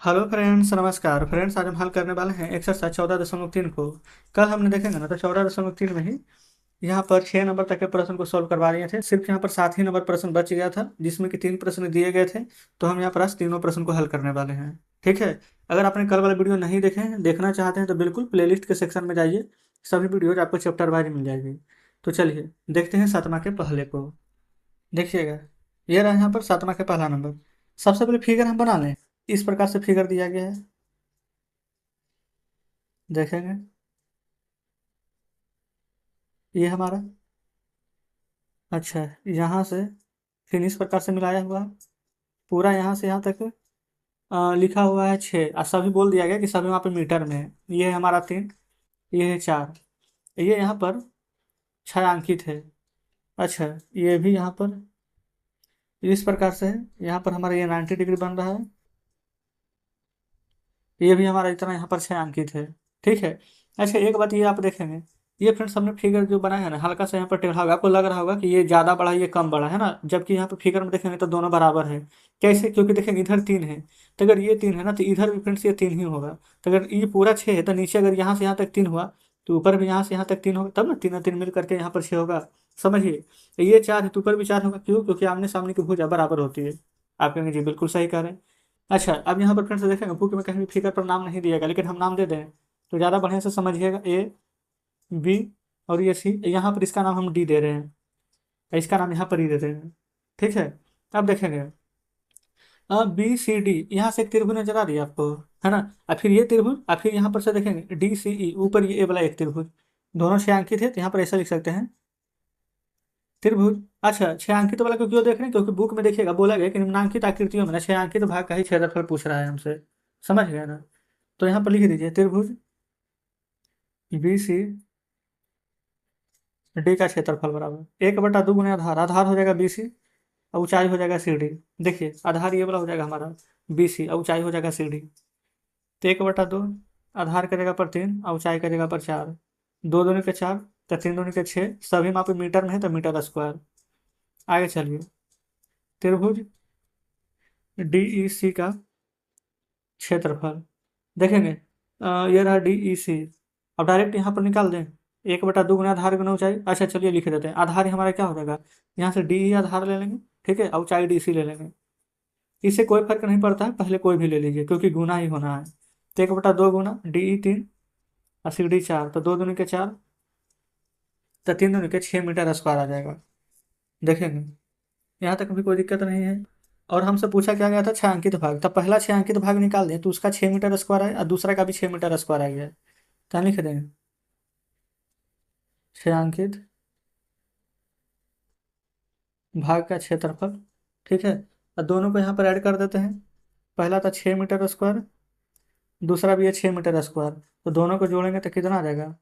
Hello friends, नमस्कार friends. आज हम हल करने वाले हैं एक्सरसाइज 14.3 को। कल हमने देखेंगे ना, तो 14.3 में ही यहाँ पर 6 नंबर तक के प्रश्न को सॉल्व करवा रहे थे। सिर्फ यहाँ पर 7 ही नंबर प्रश्न बच गया था, जिसमें कि 3 प्रश्न दिए गए थे। तो हम यहाँ पर आज तीनों प्रश्न को हल करने वाले हैं। ठीक है। अगर आपने कल वाला वीडियो नहीं देखे हैं, देखना चाहते हैं, तो बिल्कुल प्लेलिस्ट के सेक्शन में जाइए। सभी वीडियोज आपको चैप्टर वाइज मिल जाएगी। तो चलिए देखते हैं सातवां के पहले को। देखिएगा, ये रहा यहाँ पर सातवां के पहला नंबर। सबसे पहले फिगर हम बना लें। इस प्रकार से फिगर दिया गया है, देखेंगे। ये हमारा, अच्छा, यहाँ से फिर इस प्रकार से मिलाया हुआ है। पूरा यहाँ से यहाँ तक लिखा हुआ है 6, और सभी बोल दिया गया कि सभी वहाँ पे मीटर में है। ये है हमारा 3, ये है 4, ये यहाँ पर 6 अंकित है। अच्छा, ये भी यहाँ पर इस प्रकार से है। यहाँ पर हमारा ये 90 डिग्री बन रहा है। ये भी हमारा इतना यहाँ पर 6 अंकित है। ठीक है। अच्छा, एक बात ये आप देखेंगे, ये फ्रेंड्स हमने फिगर जो बनाया है ना, हल्का सा यहाँ पर टेढ़ा होगा। आपको लग रहा होगा कि ये ज़्यादा बड़ा है, ये कम बड़ा है ना, जबकि यहाँ पर फिगर में देखेंगे तो दोनों बराबर है। कैसे? क्योंकि देखेंगे इधर 3 है, तो अगर ये 3 है ना, तो इधर भी फ्रेंड्स ये 3 ही होगा। तो अगर ये पूरा 6 है, तो नीचे अगर यहाँ से यहाँ तक 3 हुआ, तो ऊपर भी यहाँ से यहाँ तक 3 होगा, तब ना 3 और 3 मिल करके यहाँ पर 6 होगा। समझिए। तो ये 4 है तो ऊपर भी 4 होगा। क्यों? क्योंकि आमने सामने की भुजा बराबर होती है। आप कहेंगे जी बिल्कुल सही कह रहे हैं। अच्छा, अब यहाँ पर फ्रेंड्स देखेंगे, बुक में कहीं भी फिगर पर नाम नहीं दिएगा, लेकिन हम नाम दे दें तो ज़्यादा बढ़िया से समझिएगा। ए, बी और ये सी। यहाँ पर इसका नाम हम डी दे रहे हैं, इसका नाम यहाँ पर ही दे रहे हैं। ठीक है। अब देखेंगे, अब बी सी डी, यहाँ से एक त्रिभुज नजर आ रही है आपको, है ना। और फिर ये त्रिभुज, और फिर यहाँ पर से देखेंगे डी सी ई, ऊपर ये ए वाला एक त्रिभुज। दोनों 6 अंकित है, तो यहाँ पर ऐसा लिख सकते हैं, त्रिभुज। अच्छा, 6 अंकित वाला को क्यों देख रहे हैं? क्योंकि बुक में देखिएगा बोला गया कि निम्नांकित आकृतियों में ना 6 अंकित भाग का ही क्षेत्रफल पूछ रहा है हमसे। समझ गए ना। तो यहाँ पर लिख दीजिए त्रिभुज बी सी डी का क्षेत्रफल बराबर 1/2 गुना आधार। आधार हो जाएगा बी सी, और ऊंचाई हो जाएगा सी डी। देखिए, आधार ये वाला हो जाएगा हमारा बी सी, और ऊंचाई हो जाएगा सी डी। तो 1/2, आधार का जगह पर 3 और ऊंचाई का जगह पर 4। 2 दूनी के 4, तो 3 दूनी के 6। सभी वहाँ पे मीटर में है, तो मीटर स्क्वायर। आगे चलिए, त्रिभुज डी ई सी का क्षेत्रफल देखेंगे। ये रहा डी ई सी। अब डायरेक्ट यहाँ पर निकाल दें, 1/2 गुना आधार गुना ऊंचाई। अच्छा चलिए लिख देते हैं, आधार ही हमारा क्या हो जाएगा, यहाँ से डी ई आधार ले लेंगे। ठीक है, और ऊंचाई डी सी ले लेंगे। इससे कोई फर्क नहीं पड़ता है, पहले कोई भी ले लीजिए, क्योंकि गुना ही होना है। तो 1/2 गुना डी ई 3 और सी डी 4, तो 2 दूनी के 4, तो 3 दूनी के 6 मीटर स्क्वायर आ जाएगा। देखेंगे, यहाँ तक भी कोई दिक्कत नहीं है। और हमसे पूछा क्या गया था, 6 अंकित भाग। तब पहला 6 अंकित भाग निकाल दें, तो उसका 6 मीटर स्क्वायर है, और दूसरा का भी 6 मीटर स्क्वायर आ गया है। तो लिख देंगे 6 अंकित भाग का क्षेत्रफल। ठीक है। और दोनों को यहाँ पर ऐड कर देते हैं। पहला था 6 मीटर स्क्वायर, दूसरा भी है 6 मीटर स्क्वायर। तो दोनों को जोड़ेंगे तो कितना आ जाएगा,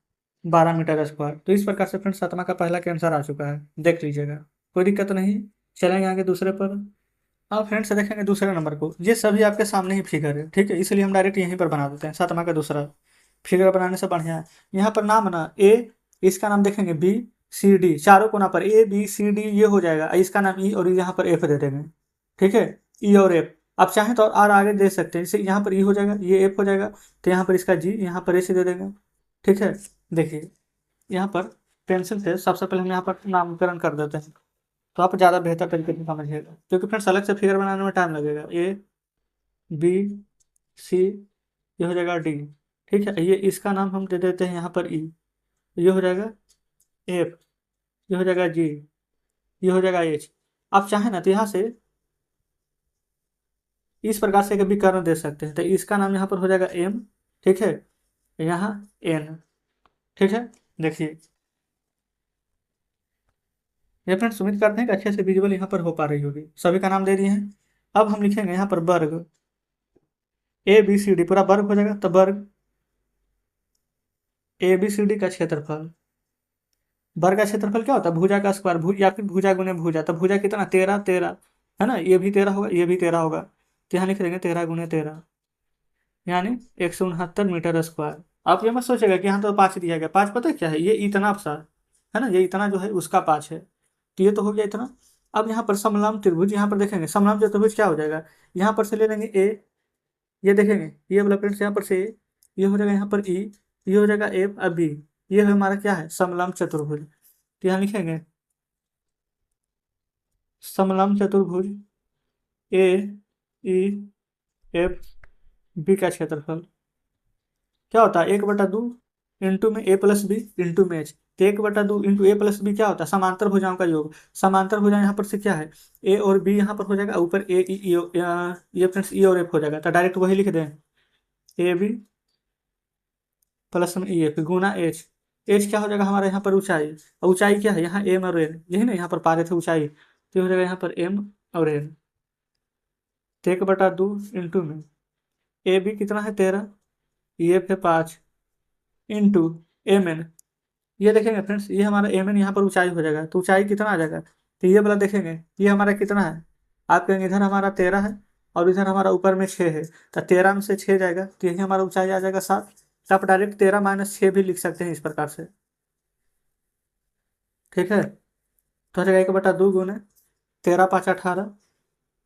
12 मीटर स्क्वायर। तो इस प्रकार से फ्रेंड्स सातवां का पहला के आंसर आ चुका है, देख लीजिएगा। कोई दिक्कत नहीं। चलेंगे आगे दूसरे पर। अब फ्रेंड्स देखेंगे दूसरे नंबर को। ये सभी आपके सामने ही फिगर है, ठीक है, इसलिए हम डायरेक्ट यहीं पर बना देते हैं। सातवां का दूसरा फिगर बनाने से बढ़िया है। यहाँ पर नाम ना ए, इसका नाम देखेंगे बी सी डी, चारों कोना पर ए बी सी डी ये हो जाएगा। इसका नाम ई, और यहाँ पर एफ दे देंगे। ठीक है, ई और एफ। आप चाहें तो और आगे दे सकते हैं, जैसे यहाँ पर ई हो जाएगा, ये एफ हो जाएगा, तो यहाँ पर इसका जी, यहाँ पर एच दे देंगे। ठीक है। देखिए, यहाँ पर पेंसिल से सबसे पहले हम यहाँ पर नामकरण कर देते हैं, तो आप ज़्यादा बेहतर तरीके से समझिएगा, क्योंकि फ्रेंड्स अलग से फिगर बनाने में टाइम लगेगा। ए बी सी, ये हो जाएगा डी। ठीक है, ये इसका नाम हम दे देते हैं यहाँ पर ई, ये हो जाएगा एफ, ये हो जाएगा जी, ये हो जाएगा एच। आप चाहें ना तो यहाँ से इस प्रकार से कभी कर्ण दे सकते हैं, तो इसका नाम यहाँ पर हो जाएगा एम। ठीक है, यहाँ एन। ठीक है। देखिए, ये फ्रेंड्स उम्मीद करते हैं कि अच्छे से विजुअल यहाँ पर हो पा रही होगी। सभी का नाम दे दिए हैं। अब हम लिखेंगे यहाँ पर वर्ग, ए बी सी डी पूरा वर्ग हो जाएगा। तो वर्ग ए बी सी डी का क्षेत्रफल। वर्ग का क्षेत्रफल क्या होता है, भुजा का स्क्वायर, या फिर भुजा गुने भुजा। तो भुजा कितना, 13 13, है ना। ये भी 13 होगा, ये भी 13 होगा, तो यहाँ लिख देंगे 13 × 13, यानी 169 मीटर स्क्वायर। आप ये मत सोचेगा कि यहाँ तो 5 दिया गया। 5 पता है क्या है, ये इतना सा है ना, ये इतना जो है उसका 5 है। तो ये तो हो गया इतना। अब यहाँ पर समलंब त्रिभुज, यहाँ पर देखेंगे समलंब त्रिभुज क्या हो जाएगा, यहाँ पर से ले लेंगे ए, ये देखेंगे ये वाला फ्रेंड्स यहाँ पर से ये हो जाएगा यहाँ पर ई, ये हो जाएगा एफ अब बी, ये हमारा क्या है समलंब चतुर्भुज। तो यहाँ लिखेंगे समलंब चतुर्भुज ए ई एफ बी का क्षेत्रफल क्या होता है 1/2 इंटू में ए प्लस बी इंटू में एच। तो 1/2 इंटू ए प्लस बी क्या होता है समांतर भुजाओं का योग। समांतर भुजाएं यहाँ पर से क्या है ए और बी यहाँ पर हो जाएगा, ऊपर ए ई ये फ्रेंड्स ई और एफ हो जाएगा, तो डायरेक्ट वही लिख दें ए बी प्लस में ई एफ गुना एच। एच क्या हो जाएगा हमारा यहाँ पर ऊंचाई, और ऊंचाई क्या है यहाँ एम और एन, यही ना यहाँ पर पा रहे थे ऊंचाई, तो ये हो जाएगा यहाँ पर एम और एन। तो 1/2 इंटू में ए बी कितना है 13, ई एफ है 5 इंटू एम एन। ये देखेंगे फ्रेंड्स ये हमारा एम एन यहाँ पर ऊंचाई हो जाएगा, तो ऊंचाई कितना आ जाएगा, तो ये वाला देखेंगे ये हमारा कितना है, आप कहेंगे इधर हमारा 13 है और इधर हमारा ऊपर में 6 है, तो 13 में से 6 जाएगा तो यही हमारा ऊंचाई आ जाएगा 7। तो आप डायरेक्ट 13 - 6 भी लिख सकते हैं इस प्रकार से, ठीक है। तो हो जाएगा 1/2 गुने 13×5 = 18,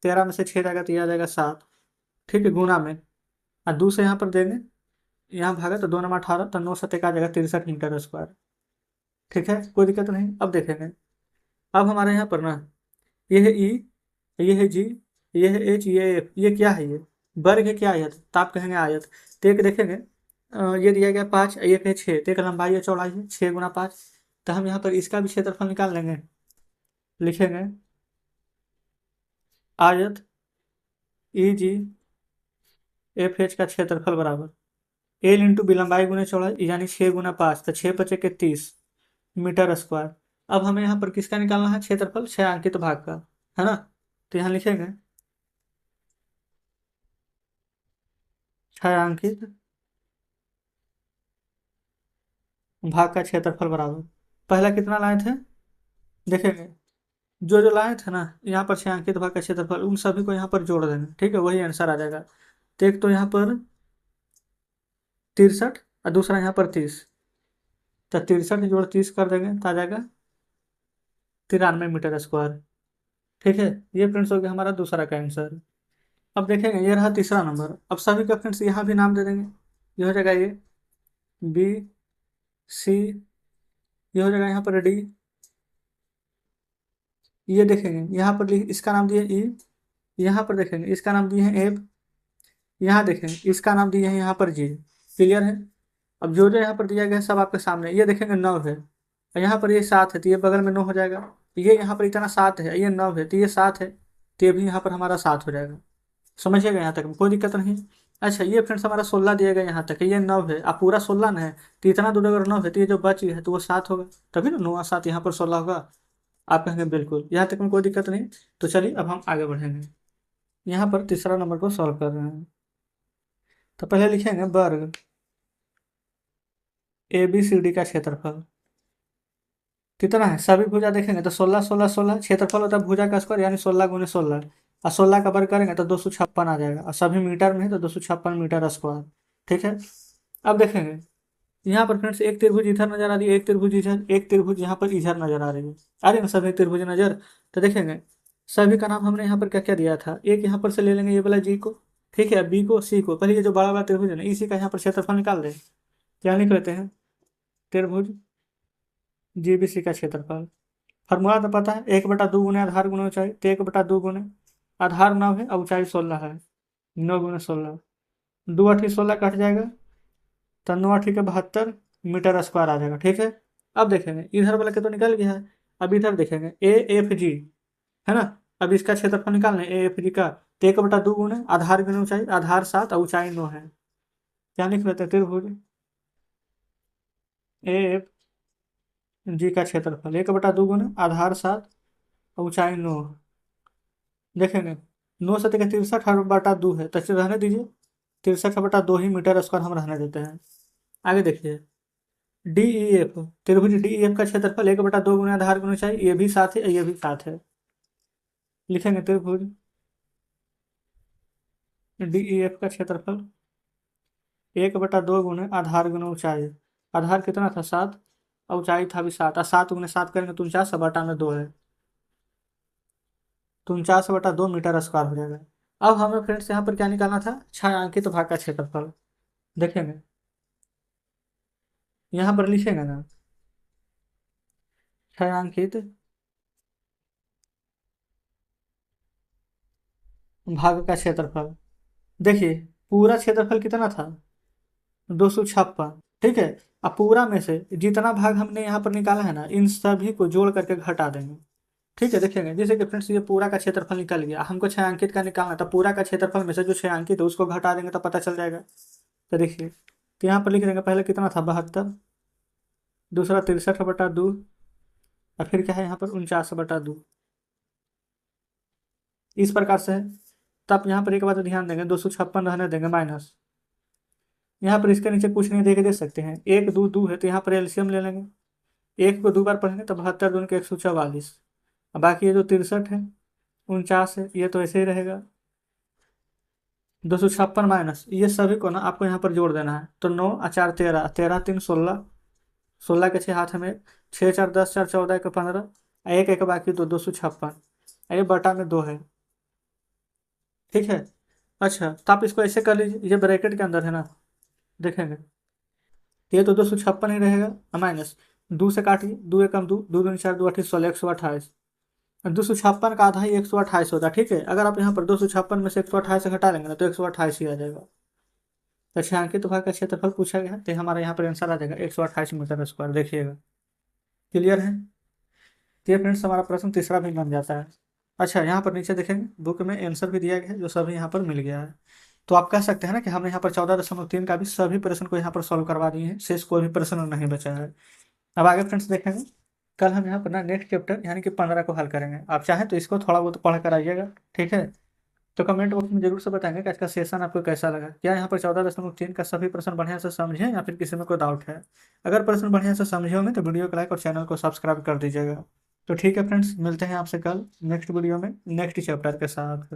13 में से 6 जाएगा तो ये आ जाएगा 7, ठीक है गुना में, और 2 से यहाँ पर देंगे, यहाँ भागा तो 2×18 तो 9×7 आ जाएगा 63 मीटर स्क्वायर, ठीक है कोई दिक्कत नहीं। अब देखेंगे अब हमारे यहाँ पर ना ये है ई, ये है जी, ये है एच, ये एफ, ये क्या है ये वर्ग है क्या आयत, तो आप कहेंगे आयत। तो एक देखेंगे ये दिया गया 5, एक है 6, तो एक लंबाई है चौड़ाई है 6×5, तो हम यहाँ पर इसका भी क्षेत्रफल निकाल लेंगे। लिखेंगे आयत ई जी एफ एच का क्षेत्रफल बराबर एल इंटू बी लंबाई गुने चौड़ाई यानी 6×5, तो 6×5 = 30 मीटर स्क्वायर। अब हमें यहाँ पर किसका निकालना है क्षेत्रफल, 6 अंकित भाग का, है ना। तो यहाँ लिखेंगे 6 अंकित भाग का क्षेत्रफल बराबर पहला कितना लाए थे देखेंगे, जो जो लाए थे ना यहाँ पर 6 अंकित भाग का क्षेत्रफल उन सभी को यहाँ पर जोड़ देंगे, ठीक है वही आंसर आ जाएगा। तो एक तो यहाँ पर 63 और दूसरा यहाँ पर 30, तो 63 जोड़ 30 कर देंगे तो आ जाएगा 93 मीटर स्क्वायर, ठीक है। ये फ्रेंड्स हो गया हमारा दूसरा का आंसर। अब देखेंगे ये रहा तीसरा नंबर, अब सभी का फ्रेंड्स यहाँ भी नाम दे देंगे, ये हो जाएगा ए बी सी, ये हो जाएगा यहाँ पर डी, ये देखेंगे यहाँ पर इसका नाम दिए ई, यहाँ पर देखेंगे इसका नाम दिए हैं एफ, यहाँ देखेंगे इसका नाम दिए हैं यहाँ पर जी, क्लियर है। अब जो जो यहाँ पर दिया गया है सब आपके सामने, ये देखेंगे 9 है और यहाँ पर ये 7 है तो ये बगल में 9 हो जाएगा, तो ये यहाँ पर इतना 7 है, ये 9 है तो ये 7 है, तो ये भी यहाँ पर हमारा 7 हो जाएगा। समझिएगा यहाँ तक कोई दिक्कत नहीं। अच्छा ये फ्रेंड्स हमारा 16 दिया गया यहाँ तक, ये 9 है, अब पूरा 16 ना है, तो इतना दूर अगर 9 है तो ये जो बच गया है तो वो 7 होगा, तभी ना 9 और 7 यहाँ पर 16 होगा। आप कहेंगे बिल्कुल, यहाँ तक में कोई दिक्कत नहीं। तो चलिए अब हम आगे बढ़ेंगे, यहाँ पर तीसरा नंबर को सॉल्व कर रहे हैं। तो पहले लिखेंगे वर्ग ए बी सी डी का क्षेत्रफल कितना है, सभी भुजा देखेंगे तो 16 16 16 क्षेत्रफल होता है भुजा का स्क्वायर यानी 16 × 16, और 16 का वर्ग करेंगे तो 256 आ जाएगा, और सभी मीटर में है तो 256 मीटर स्क्वायर, ठीक है। अब देखेंगे यहाँ पर फ्रेंड्स एक त्रिभुज इधर नजर आ रही है, एक त्रिभुज इधर, एक त्रिभुज यहाँ पर इधर नजर आ रही है, आ रही है ना सभी त्रिभुज नजर। तो देखेंगे सभी का नाम हमने यहाँ पर क्या क्या दिया था, एक यहाँ पर से ले लेंगे ये वाला जी को, ठीक है, बी को, सी को, पहले ये जो बड़ा बड़ा त्रिभुज है ना इसी का यहाँ पर क्षेत्रफल निकाल दें। क्या लिख लेते हैं त्रिभुज जीबीसी का क्षेत्रफल, फॉर्मूला तो पता है 1/2 गुने आधार गुने ऊंचाई, तो 1/2 गुने आधार 9 है और ऊंचाई 16 है, 9 × 16, 2×8 = 16 कट जाएगा, तो 9×8 = 72 मीटर स्क्वायर आ जाएगा, ठीक है। अब देखेंगे इधर वाला के तो निकल गया है, अब इधर देखेंगे ए एफ जी, है ना, अब इसका क्षेत्रफल निकालना है ए एफ जी का, तो 1/2 गुने आधार गुने ऊंचाई, आधार 7 और ऊंचाई 9 है, क्या लिख लेते हैं त्रिभुज ए एफ जी का क्षेत्रफल 1/2 गुने आधार 7 और ऊंचाई 9, देखेंगे 9 से 63/2 है तो रहने दीजिए, 63/2 ही मीटर स्क्वायर हम रहने देते हैं। आगे देखिए डी ई एफ, त्रिभुज डी ई एफ का क्षेत्रफल 1/2 गुने आधार गुने ऊंचाई, ये भी 7 है ये भी 7 है, लिखेंगे त्रिभुज डी ई एफ का क्षेत्रफल 1/2 गुने आधार गुने ऊंचाई, आधार कितना था 7 और ऊंचाई था भी 7, और 7 × 7 करेंगे तो 49 और बटा में 2 है, तो 49/2 मीटर स्क्वायर हो जाएगा। अब हमें फ्रेंड्स यहाँ पर क्या निकालना था, छायांकित भाग का क्षेत्रफल। देखेंगे यहाँ पर लिखेंगे ना, छायांकित भाग का क्षेत्रफल। देखिए पूरा क्षेत्रफल कितना था, 256। ठीक है। अब पूरा में से जितना भाग हमने यहाँ पर निकाला है ना, इन सभी को जोड़ करके घटा देंगे। ठीक है। देखेंगे जैसे कि फ्रेंड्स ये पूरा का क्षेत्रफल निकल गया, हमको छायांकित का निकालना था, पूरा का क्षेत्रफल में से जो छायांकित है उसको घटा देंगे तो पता चल जाएगा। तो देखिए, तो यहाँ पर लिख देंगे पहले कितना था 72, दूसरा 63/2, और फिर क्या है यहाँ पर 49/2। इस प्रकार से है। तब यहाँ पर एक बात ध्यान देंगे, 256 रहने देंगे माइनस, यहाँ पर इसके नीचे कुछ नहीं दे के दे सकते हैं, एक दो दो है तो यहाँ पर एलसीएम ले लेंगे, एक को दो बार पढ़ेंगे तो 72 दूनी के 144। अब बाकी ये जो 63 है, 49 है, ये तो ऐसे ही रहेगा। 256 माइनस ये सभी को ना आपको यहाँ पर जोड़ देना है, तो 9 और 4 13, 13 3 16, 16 के 6 हाथ में, 6 4 10, 4 14 के 15, एक एक बाकी तो 256, ये बटा में 2 है। ठीक है। अच्छा तो आप इसको ऐसे कर लीजिए, ये ब्रैकेट के अंदर है ना, देखेंगे ये तो 256 ही रहेगा माइनस, 2 से काटिए, 2 एकम 2, 2 दूनी 4, 2 8 16, 128। 256 का आधा ही 128 होता है। ठीक है। अगर आप यहाँ पर 256 में से 128 घटा लेंगे ना तो 128 ही आ जाएगा। तो छायांकित भाग का क्षेत्रफल पूछा गया है, तो हमारा यहाँ पर आंसर आ जाएगा 128 मीटर स्क्वायर। देखिएगा, क्लियर है। तो ये फ्रेंड्स हमारा प्रश्न तीसरा भी बन जाता है। अच्छा यहाँ पर नीचे देखेंगे बुक में आंसर भी दिया गया है, जो सभी यहाँ पर मिल गया है। तो आप कह सकते हैं ना कि हमने यहाँ पर 14.3 का भी सभी प्रश्न को यहाँ पर सॉल्व करवा दिए हैं, शेष कोई भी प्रश्न नहीं बचा है। अब आगे फ्रेंड्स देखेंगे, कल हम यहाँ पर ना नेक्स्ट चैप्टर यानी कि 15 को हल करेंगे। आप चाहें तो इसको थोड़ा बहुत पढ़ कर आइएगा। ठीक है। तो कमेंट बॉक्स में जरूर से बताएंगे कि आज का सेशन आपको कैसा लगा, क्या यहाँ पर 14.3 का सभी प्रश्न बढ़िया से समझे या फिर किसी में कोई डाउट है। अगर प्रश्न बढ़िया से समझे होंगे तो वीडियो को लाइक और चैनल को सब्सक्राइब कर दीजिएगा। तो ठीक है फ्रेंड्स, मिलते हैं आपसे कल नेक्स्ट वीडियो में नेक्स्ट चैप्टर के साथ।